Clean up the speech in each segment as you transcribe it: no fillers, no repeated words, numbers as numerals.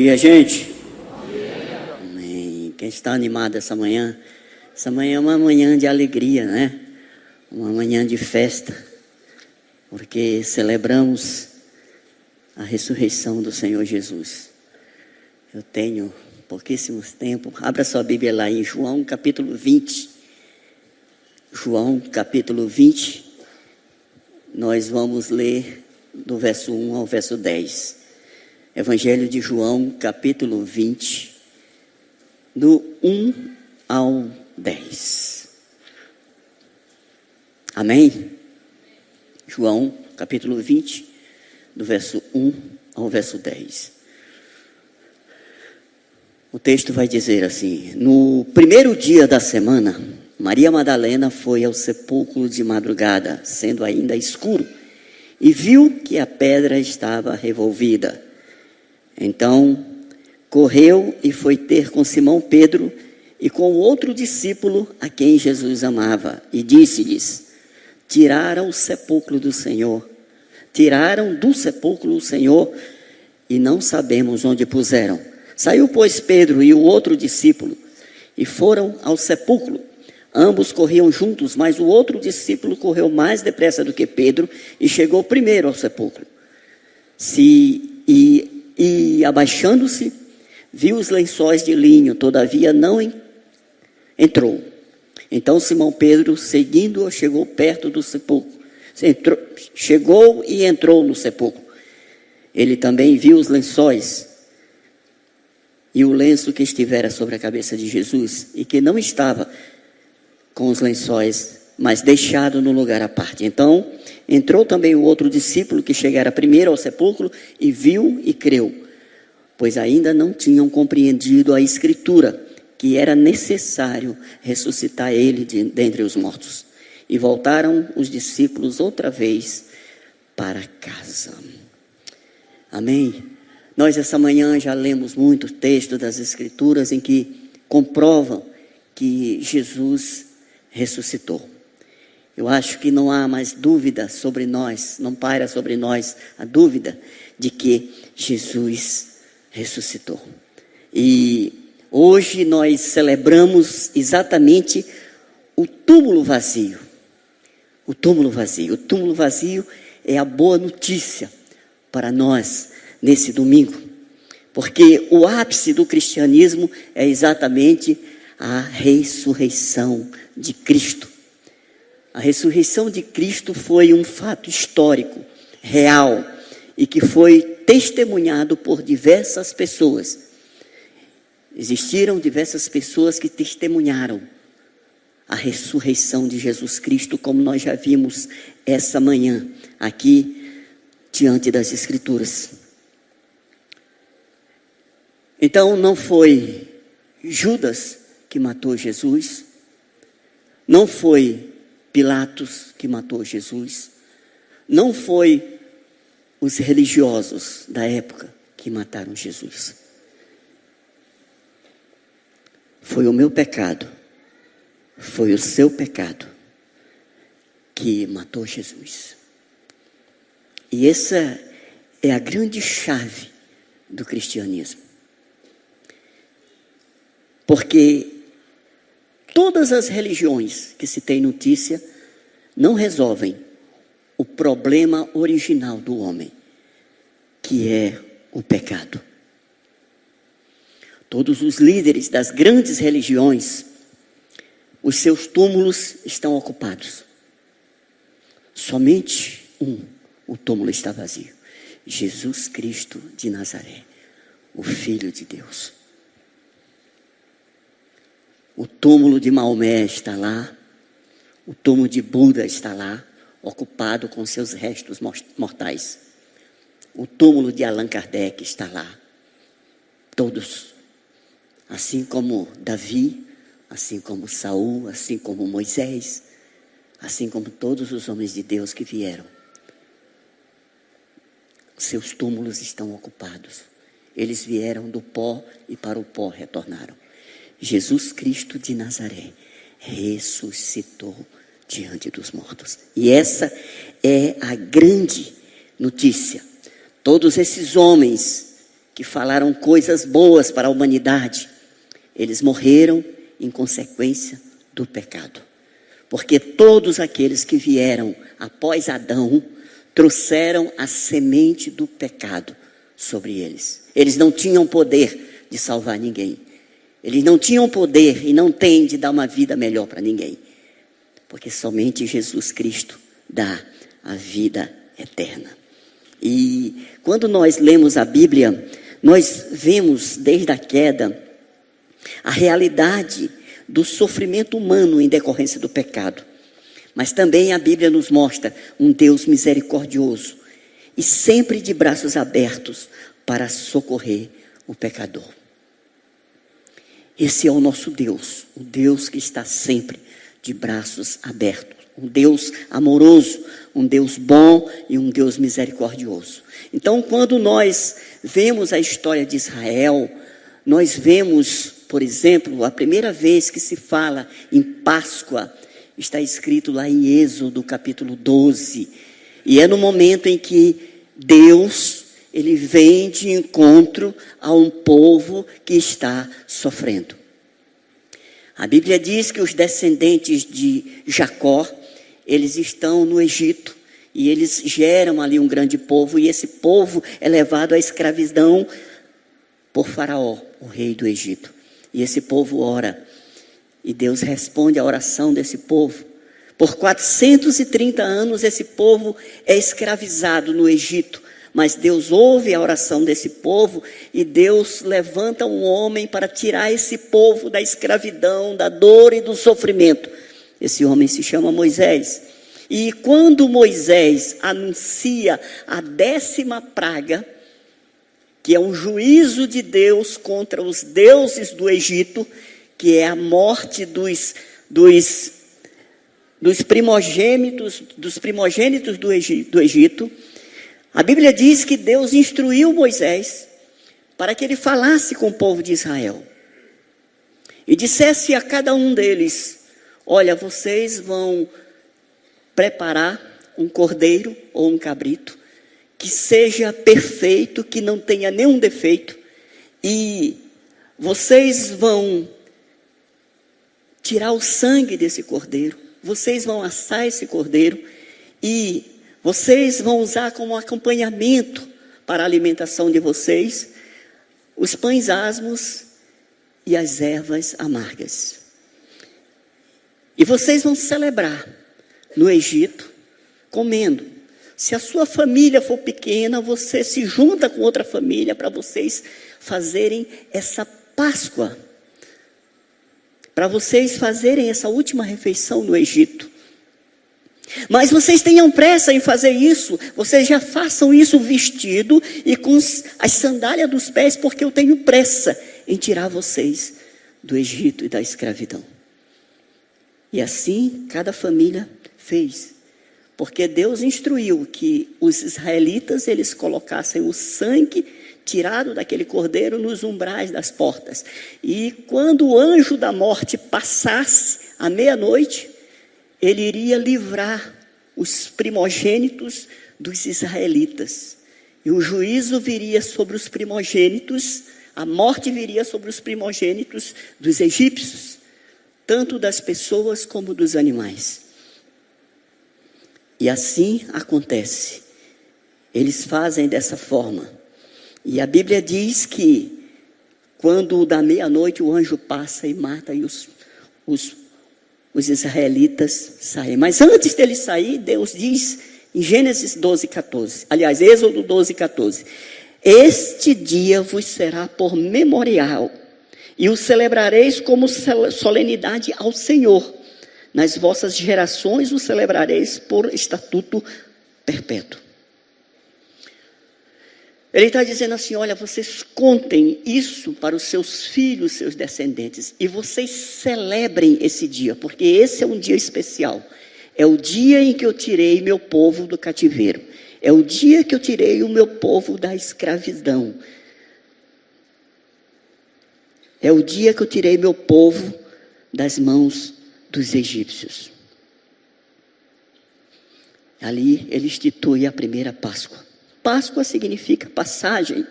dia, gente. Bom dia. Amém. Quem está animado essa manhã? Essa manhã é uma manhã de alegria, né? Uma manhã de festa, porque celebramos a ressurreição do Senhor Jesus. Eu tenho pouquíssimos tempos. Abra sua Bíblia lá em João capítulo 20. João capítulo 20. Nós vamos ler do verso 1 ao verso 10. Evangelho de João, capítulo 20, do 1 ao 10. Amém? João, capítulo 20, do verso 1 ao verso 10. O texto vai dizer assim: no primeiro dia da semana, Maria Madalena foi ao sepulcro de madrugada, sendo ainda escuro, e viu que a pedra estava revolvida. Então, correu e foi ter com Simão Pedro e com o outro discípulo a quem Jesus amava, e disse-lhes: tiraram do sepulcro o Senhor, e não sabemos onde puseram. Saiu, pois, Pedro e o outro discípulo, e foram ao sepulcro. Ambos corriam juntos, mas o outro discípulo correu mais depressa do que Pedro, e chegou primeiro ao sepulcro. E abaixando-se, viu os lençóis de linho, todavia não entrou. Então Simão Pedro, seguindo-o, chegou perto do sepulcro. Chegou e entrou no sepulcro. Ele também viu os lençóis e o lenço que estivera sobre a cabeça de Jesus, e que não estava com os lençóis, mas deixado no lugar à parte. Então entrou também o outro discípulo que chegara primeiro ao sepulcro, e viu e creu, pois ainda não tinham compreendido a Escritura, que era necessário ressuscitar ele dentre os mortos. E voltaram os discípulos outra vez para casa. Amém? Nós essa manhã já lemos muito texto das Escrituras em que comprovam que Jesus ressuscitou. Eu acho que não há mais dúvida sobre nós, não paira sobre nós a dúvida de que Jesus ressuscitou. E hoje nós celebramos exatamente o túmulo vazio. O túmulo vazio. O túmulo vazio é a boa notícia para nós nesse domingo, porque o ápice do cristianismo é exatamente a ressurreição de Cristo. A ressurreição de Cristo foi um fato histórico, real, e que foi testemunhado por diversas pessoas. Existiram diversas pessoas que testemunharam a ressurreição de Jesus Cristo, como nós já vimos essa manhã, aqui diante das Escrituras. Então não foi Judas que matou Jesus, não foi Pilatos que matou Jesus, não foi os religiosos da época que mataram Jesus. Foi o meu pecado, foi o seu pecado que matou Jesus. E essa é a grande chave do cristianismo. Porque todas as religiões que se tem notícia não resolvem o problema original do homem, que é o pecado. Todos os líderes das grandes religiões, os seus túmulos estão ocupados. Somente o túmulo está vazio: Jesus Cristo de Nazaré, o Filho de Deus. O túmulo de Maomé está lá, o túmulo de Buda está lá, ocupado com seus restos mortais. O túmulo de Allan Kardec está lá. Todos, assim como Davi, assim como Saul, assim como Moisés, assim como todos os homens de Deus que vieram. Seus túmulos estão ocupados. Eles vieram do pó e para o pó retornaram. Jesus Cristo de Nazaré ressuscitou diante dos mortos. E essa é a grande notícia. Todos esses homens que falaram coisas boas para a humanidade, eles morreram em consequência do pecado. Porque todos aqueles que vieram após Adão trouxeram a semente do pecado sobre eles. Eles não tinham poder de salvar ninguém. Eles não tinham poder e não têm de dar uma vida melhor para ninguém. Porque somente Jesus Cristo dá a vida eterna. E quando nós lemos a Bíblia, nós vemos desde a queda a realidade do sofrimento humano em decorrência do pecado. Mas também a Bíblia nos mostra um Deus misericordioso e sempre de braços abertos para socorrer o pecador. Esse é o nosso Deus, o Deus que está sempre de braços abertos. Um Deus amoroso, um Deus bom e um Deus misericordioso. Então, quando nós vemos a história de Israel, nós vemos, por exemplo, a primeira vez que se fala em Páscoa, está escrito lá em Êxodo, capítulo 12. E é no momento em que Deus, ele vem de encontro a um povo que está sofrendo. A Bíblia diz que os descendentes de Jacó, eles estão no Egito e eles geram ali um grande povo, e esse povo é levado à escravidão por Faraó, o rei do Egito. E esse povo ora, e Deus responde à oração desse povo. Por 430 anos esse povo é escravizado no Egito, mas Deus ouve a oração desse povo e Deus levanta um homem para tirar esse povo da escravidão, da dor e do sofrimento. Esse homem se chama Moisés. E quando Moisés anuncia a 10ª praga, que é um juízo de Deus contra os deuses do Egito, que é a morte dos primogênitos do Egito, a Bíblia diz que Deus instruiu Moisés para que ele falasse com o povo de Israel e dissesse a cada um deles: olha, vocês vão preparar um cordeiro ou um cabrito que seja perfeito, que não tenha nenhum defeito, e vocês vão tirar o sangue desse cordeiro, vocês vão assar esse cordeiro e vocês vão usar como acompanhamento para a alimentação de vocês os pães asmos e as ervas amargas. E vocês vão celebrar no Egito comendo. Se a sua família for pequena, você se junta com outra família para vocês fazerem essa Páscoa, para vocês fazerem essa última refeição no Egito. Mas vocês tenham pressa em fazer isso, vocês já façam isso vestido e com as sandálias dos pés, porque eu tenho pressa em tirar vocês do Egito e da escravidão. E assim cada família fez, porque Deus instruiu que os israelitas, eles colocassem o sangue tirado daquele cordeiro nos umbrais das portas. E quando o anjo da morte passasse à meia-noite, ele iria livrar os primogênitos dos israelitas. E o juízo viria sobre os primogênitos, a morte viria sobre os primogênitos dos egípcios, tanto das pessoas como dos animais. E assim acontece. Eles fazem dessa forma. E a Bíblia diz que quando da meia-noite o anjo passa e mata, e os israelitas saem. Mas antes dele sair, Deus diz em Gênesis 12:14, aliás, Êxodo 12:14, este dia vos será por memorial, e o celebrareis como solenidade ao Senhor. Nas vossas gerações o celebrareis por estatuto perpétuo. Ele está dizendo assim: olha, vocês contem isso para os seus filhos, seus descendentes, e vocês celebrem esse dia, porque esse é um dia especial. É o dia em que eu tirei meu povo do cativeiro. É o dia que eu tirei o meu povo da escravidão. É o dia que eu tirei meu povo das mãos dos egípcios. Ali ele institui a primeira Páscoa. Páscoa significa passagem.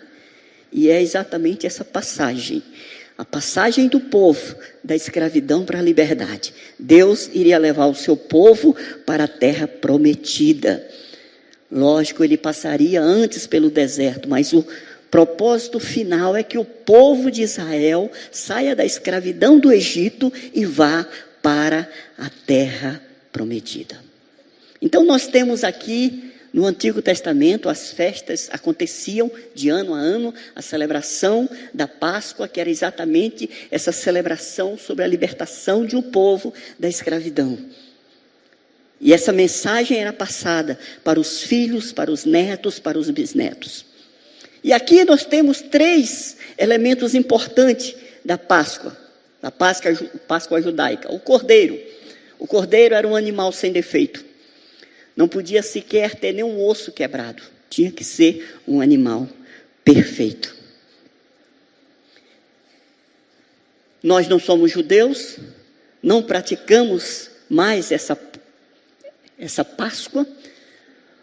E é exatamente essa passagem. A passagem do povo da escravidão para a liberdade. Deus iria levar o seu povo para a terra prometida. Lógico, ele passaria antes pelo deserto, mas o propósito final é que o povo de Israel saia da escravidão do Egito e vá para a terra prometida. Então nós temos aqui no Antigo Testamento, as festas aconteciam de ano a ano, a celebração da Páscoa, que era exatamente essa celebração sobre a libertação de um povo da escravidão. E essa mensagem era passada para os filhos, para os netos, para os bisnetos. E aqui nós temos 3 elementos importantes da Páscoa judaica. O cordeiro. O cordeiro era um animal sem defeito. Não podia sequer ter nenhum osso quebrado. Tinha que ser um animal perfeito. Nós não somos judeus, não praticamos mais essa Páscoa,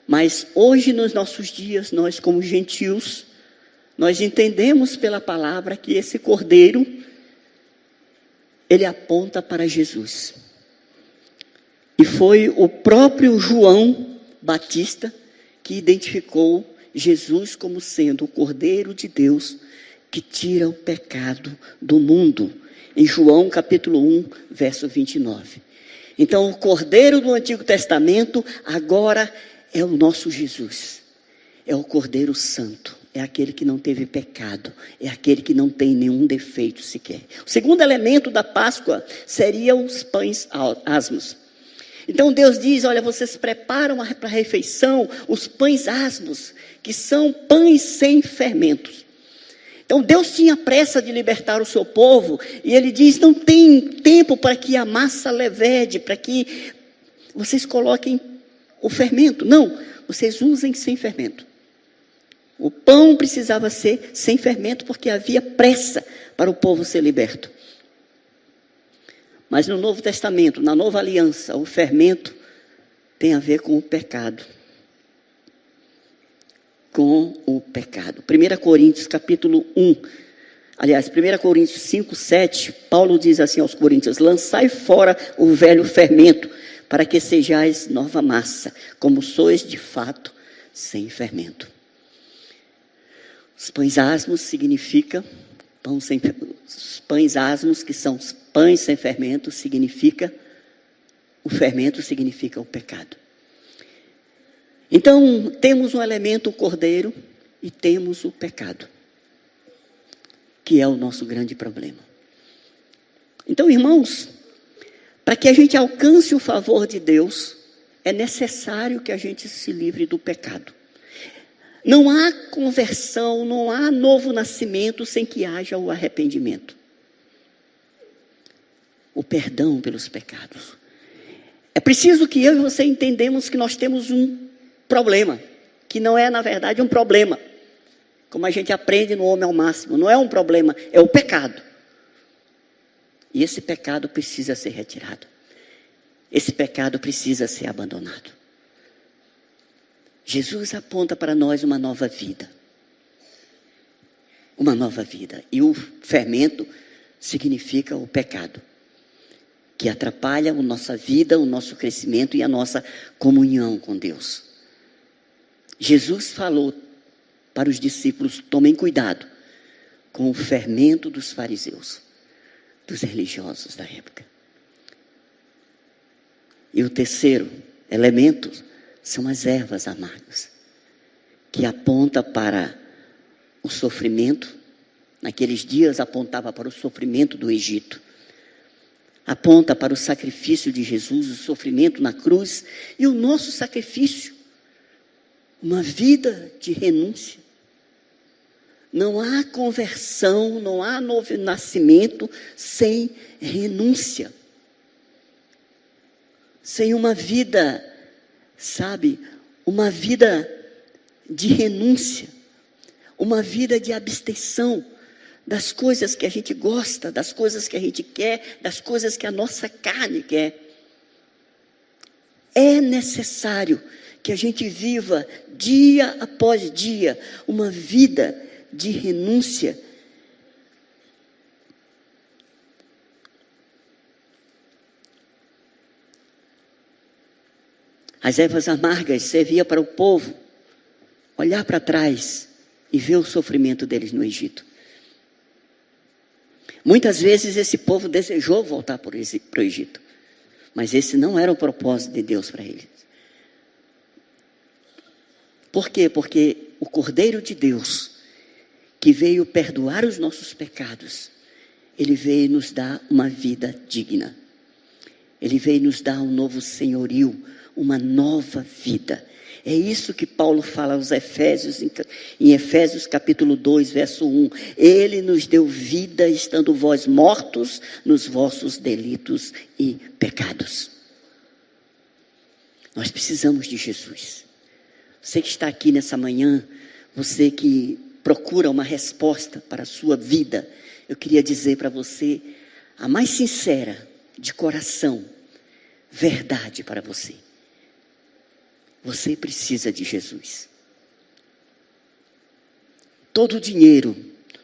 mas hoje nos nossos dias, nós como gentios, nós entendemos pela palavra que esse cordeiro, ele aponta para Jesus. E foi o próprio João Batista que identificou Jesus como sendo o Cordeiro de Deus que tira o pecado do mundo. Em João capítulo 1, verso 29. Então o Cordeiro do Antigo Testamento agora é o nosso Jesus. É o Cordeiro Santo. É aquele que não teve pecado. É aquele que não tem nenhum defeito sequer. O segundo elemento da Páscoa seria os pães asmos. Então Deus diz, olha, vocês preparam para a refeição os pães asmos, que são pães sem fermentos. Então Deus tinha pressa de libertar o seu povo, e Ele diz, não tem tempo para que a massa levede, para que vocês coloquem o fermento. Não, vocês usem sem fermento. O pão precisava ser sem fermento, porque havia pressa para o povo ser liberto. Mas no Novo Testamento, na Nova Aliança, o fermento tem a ver com o pecado. Com o pecado. 1 Coríntios capítulo 1. Aliás, 1 Coríntios 5, 7. Paulo diz assim aos coríntios, lançai fora o velho fermento, para que sejais nova massa, como sois de fato sem fermento. Os pães asmos significa os pães asmos, que são os pães sem fermento, o fermento significa o pecado. Então, temos um elemento, o cordeiro, e temos o pecado, que é o nosso grande problema. Então, irmãos, para que a gente alcance o favor de Deus, é necessário que a gente se livre do pecado. Não há conversão, não há novo nascimento sem que haja o arrependimento. O perdão pelos pecados. É preciso que eu e você entendamos que nós temos um problema, que não é na verdade um problema, como a gente aprende no Homem ao Máximo, não é um problema, é o pecado. E esse pecado precisa ser retirado. Esse pecado precisa ser abandonado. Jesus aponta para nós uma nova vida. Uma nova vida. E o fermento significa o pecado, que atrapalha a nossa vida, o nosso crescimento e a nossa comunhão com Deus. Jesus falou para os discípulos, tomem cuidado com o fermento dos fariseus, dos religiosos da época. E o terceiro elemento são as ervas amargas, que aponta para o sofrimento. Naqueles dias apontava para o sofrimento do Egito. Aponta para o sacrifício de Jesus, o sofrimento na cruz e o nosso sacrifício. Uma vida de renúncia. Não há conversão, não há novo nascimento sem renúncia. Sem uma vida, uma vida de renúncia. Uma vida de abstenção das coisas que a gente gosta, das coisas que a gente quer, das coisas que a nossa carne quer. É necessário que a gente viva dia após dia uma vida de renúncia. As ervas amargas serviam para o povo olhar para trás e ver o sofrimento deles no Egito. Muitas vezes esse povo desejou voltar para o Egito, mas esse não era o propósito de Deus para eles. Por quê? Porque o Cordeiro de Deus, que veio perdoar os nossos pecados, ele veio nos dar uma vida digna. Ele veio nos dar um novo senhorio, uma nova vida. É isso que Paulo fala aos Efésios, em Efésios capítulo 2, verso 1. Ele nos deu vida, estando vós mortos nos vossos delitos e pecados. Nós precisamos de Jesus. Você que está aqui nessa manhã, você que procura uma resposta para a sua vida, eu queria dizer para você a mais sincera, de coração, verdade para você. Você precisa de Jesus. Todo o dinheiro,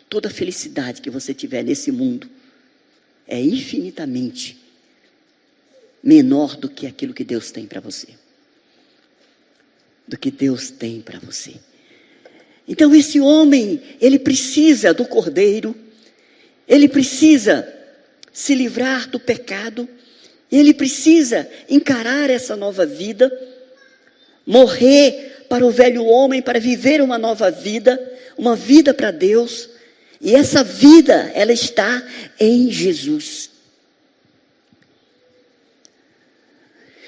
toda a felicidade que você tiver nesse mundo é infinitamente menor do que aquilo que Deus tem para você. Do que Deus tem para você. Então esse homem, ele precisa do Cordeiro, ele precisa se livrar do pecado, ele precisa encarar essa nova vida, morrer para o velho homem, para viver uma nova vida, uma vida para Deus. E essa vida, ela está em Jesus.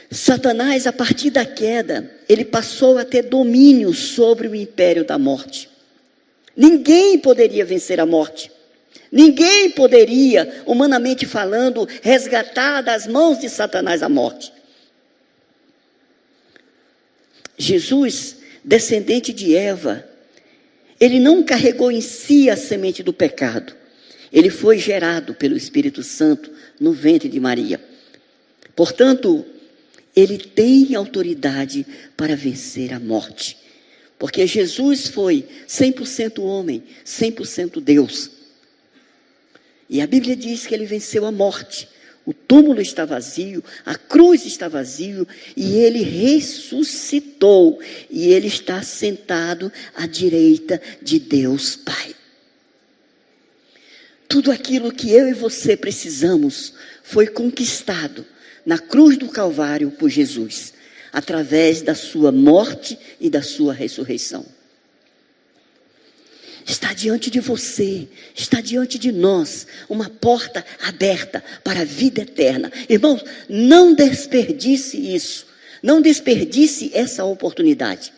Satanás, a partir da queda, ele passou a ter domínio sobre o império da morte. Ninguém poderia vencer a morte. Ninguém poderia, humanamente falando, resgatar das mãos de Satanás a morte. Jesus, descendente de Eva, ele não carregou em si a semente do pecado. Ele foi gerado pelo Espírito Santo no ventre de Maria. Portanto, ele tem autoridade para vencer a morte. Porque Jesus foi 100% homem, 100% Deus. E a Bíblia diz que ele venceu a morte. O túmulo está vazio, a cruz está vazio, e ele ressuscitou. E ele está sentado à direita de Deus Pai. Tudo aquilo que eu e você precisamos foi conquistado na cruz do Calvário por Jesus, através da sua morte e da sua ressurreição. Está diante de você, está diante de nós, uma porta aberta para a vida eterna. Irmãos, não desperdice isso, não desperdice essa oportunidade.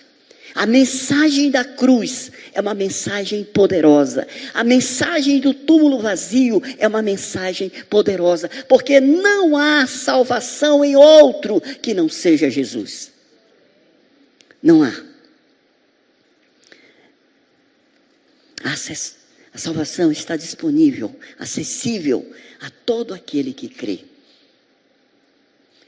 A mensagem da cruz é uma mensagem poderosa. A mensagem do túmulo vazio é uma mensagem poderosa, porque não há salvação em outro que não seja Jesus. Não há. A salvação está disponível, acessível a todo aquele que crê.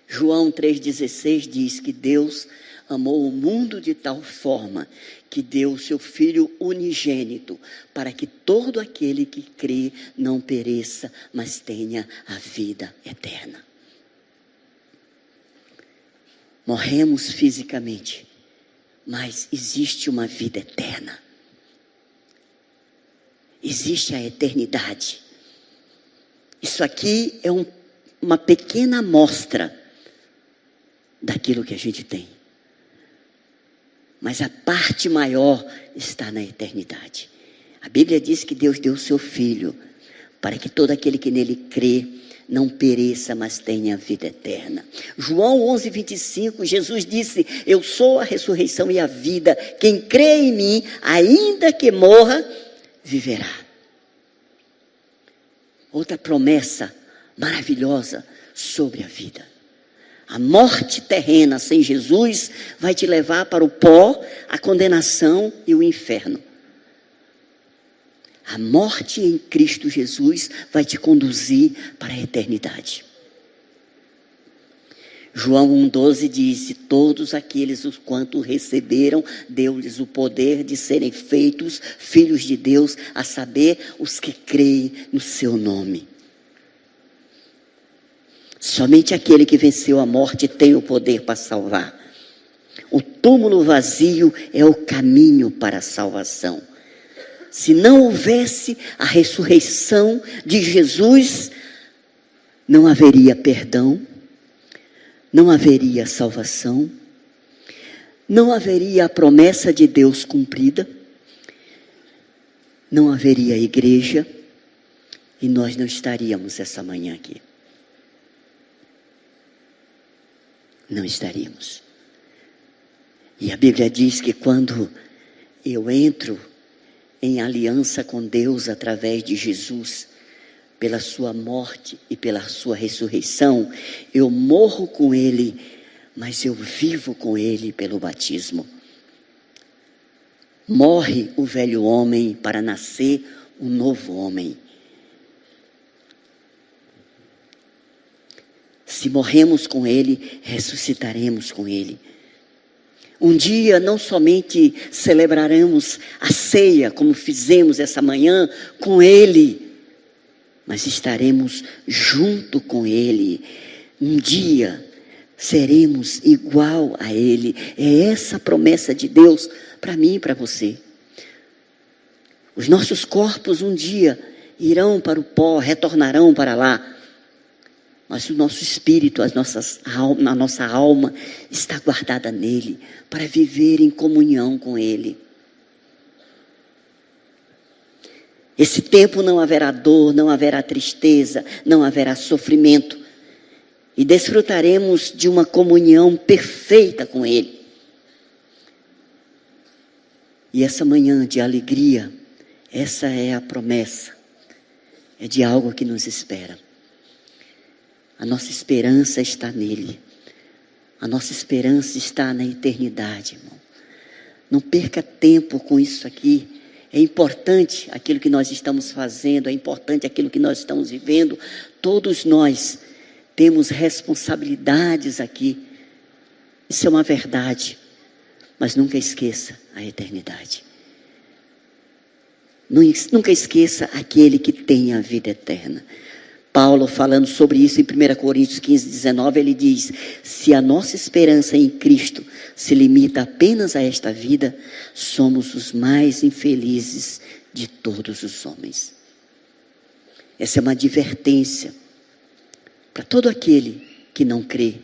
João 3,16 diz que Deus amou o mundo de tal forma que deu o seu Filho unigênito, para que todo aquele que crê não pereça, mas tenha a vida eterna. Morremos fisicamente, mas existe uma vida eterna. Existe a eternidade. Isso aqui é uma pequena amostra daquilo que a gente tem. Mas a parte maior está na eternidade. A Bíblia diz que Deus deu o seu Filho, para que todo aquele que nele crê não pereça, mas tenha vida eterna. João 11:25, Jesus disse: eu sou a ressurreição e a vida. Quem crê em mim, ainda que morra, viverá. Outra promessa maravilhosa sobre a vida. A morte terrena sem Jesus vai te levar para o pó, a condenação e o inferno. A morte em Cristo Jesus vai te conduzir para a eternidade. João 1,12 diz: e todos aqueles os quanto receberam, deu-lhes o poder de serem feitos filhos de Deus, a saber, os que creem no seu nome. Somente aquele que venceu a morte tem o poder para salvar. O túmulo vazio é o caminho para a salvação. Se não houvesse a ressurreição de Jesus, não haveria perdão, não haveria salvação, não haveria a promessa de Deus cumprida, não haveria igreja, e nós não estaríamos essa manhã aqui. Não estaríamos. E a Bíblia diz que quando eu entro em aliança com Deus através de Jesus, pela sua morte e pela sua ressurreição, eu morro com Ele, mas eu vivo com Ele pelo batismo. Morre o velho homem para nascer um novo homem. Se morremos com Ele, ressuscitaremos com Ele. Um dia não somente celebraremos a ceia, como fizemos essa manhã, com Ele, mas estaremos junto com Ele. Um dia seremos igual a Ele. É essa a promessa de Deus para mim e para você. Os nossos corpos um dia irão para o pó, retornarão para lá. Mas o nosso espírito, a nossa alma está guardada nele, para viver em comunhão com Ele. Esse tempo não haverá dor, não haverá tristeza, não haverá sofrimento. E desfrutaremos de uma comunhão perfeita com Ele. E essa manhã de alegria, essa é a promessa. É de algo que nos espera. A nossa esperança está nele. A nossa esperança está na eternidade, irmão. Não perca tempo com isso aqui. É importante aquilo que nós estamos fazendo, é importante aquilo que nós estamos vivendo. Todos nós temos responsabilidades aqui. Isso é uma verdade. Mas nunca esqueça a eternidade. Nunca esqueça aquele que tem a vida eterna. Paulo, falando sobre isso em 1 Coríntios 15:19, ele diz: se a nossa esperança em Cristo se limita apenas a esta vida, somos os mais infelizes de todos os homens. Essa é uma advertência para todo aquele que não crê,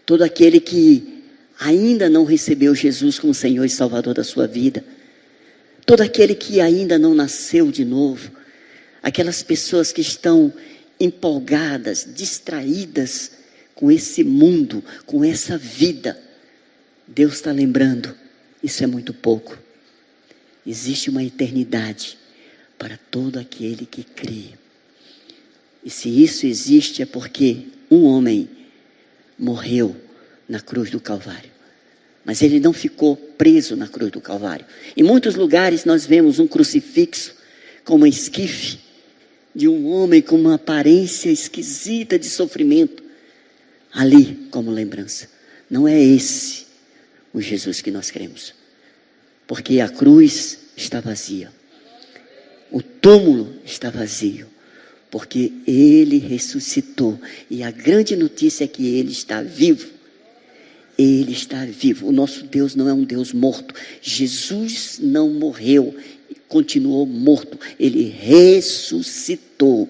todo aquele que ainda não recebeu Jesus como Senhor e Salvador da sua vida, todo aquele que ainda não nasceu de novo, aquelas pessoas que estão empolgadas, distraídas com esse mundo, com essa vida. Deus está lembrando, isso é muito pouco. Existe uma eternidade para todo aquele que crê. E se isso existe é porque um homem morreu na cruz do Calvário. Mas ele não ficou preso na cruz do Calvário. Em muitos lugares nós vemos um crucifixo com uma esquife de um homem com uma aparência esquisita de sofrimento, ali como lembrança. Não é esse o Jesus que nós cremos, porque a cruz está vazia, o túmulo está vazio, porque Ele ressuscitou, e a grande notícia é que Ele está vivo. Ele está vivo. O nosso Deus não é um Deus morto. Jesus não morreu, continuou morto. Ele ressuscitou.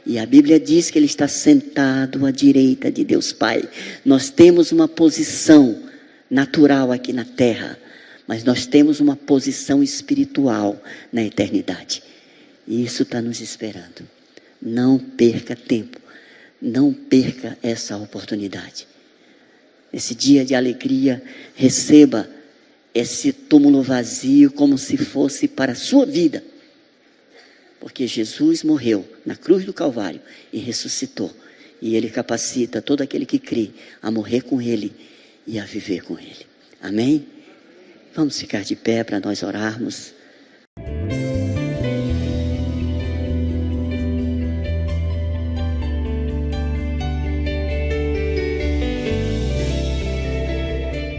E a Bíblia diz que Ele está sentado à direita de Deus Pai. Nós temos uma posição natural aqui na terra, mas nós temos uma posição espiritual na eternidade. E isso está nos esperando. Não perca tempo. Não perca essa oportunidade. Esse dia de alegria, receba esse túmulo vazio como se fosse para a sua vida. Porque Jesus morreu na cruz do Calvário e ressuscitou. E Ele capacita todo aquele que crê a morrer com Ele e a viver com Ele. Amém? Vamos ficar de pé para nós orarmos.